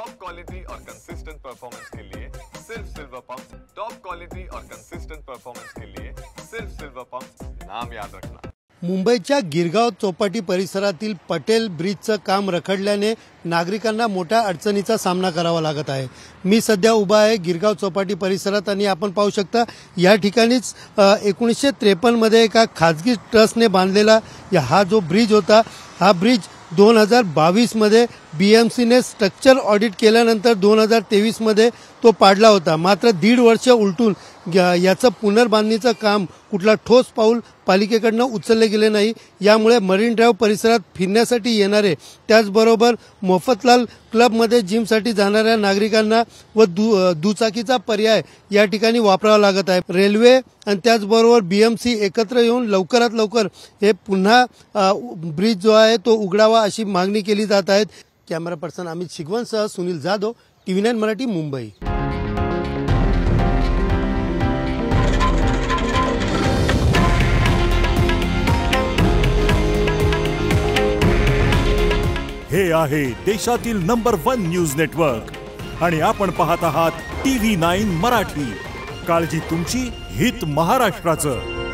Top quality और consistent performance के लिए सिर्फ सिल्वर पंप। टॉप क्वालिटी और कंसिस्टेंट परफॉर्मेंस के लिए सिर्फ सिल्वर पंप, नाम याद रखना। मुंबईच्या गिरगाव चौपाटी परिसरातील पटेल ब्रिजचं काम रखडल्याने नागरिकांना मोठ्या अडचणीचा सामना करावा लागत आहे। मी सध्या उभा आहे गिरगाव चौपाटी परिसरात आणि आपण पाहू शकता या ठिकाणीच 1953 मध्ये एका खाजगी ट्रस्टने बांधलेला हा जो ब्रिज होता, हा ब्रिज 2022 मध्ये बीएमसीने स्ट्रक्चर ऑडिट केल्यानंतर 2023 मध्ये तो पाडला होता। मात्र 1.5 वर्ष उलटून याचं पुनर्बांधणीचं काम कुठला ठोस पाऊल पालिकेकडून उचलले गेले नाही। यामुळे मरीन ड्राइव्ह परिसरात फिरण्यासाठी येणारे त्याचबरोबर मोफतलाल क्लबमध्ये जिमसाठी जाणाऱ्या नागरिकांना व दुचाकीचा पर्याय या ठिकाणी वापरावा लागत आहे। रेल्वे आणि त्याचबरोबर बीएमसी एकत्र येऊन लवकरात लवकर हे पुन्हा ब्रिज जो आहे तो उघडावा अशी मागणी केली जात आहे। कॅमेरा पर्सन अमित शिगवणसह सुनील जाधव, TV9 मराठी, मुंबई। हे आहे देशातील नंबर 1 न्यूज नेटवर्क आणि आपण पाहत आहात TV9 मराठी। काळजी तुमची, हित महाराष्ट्राचं।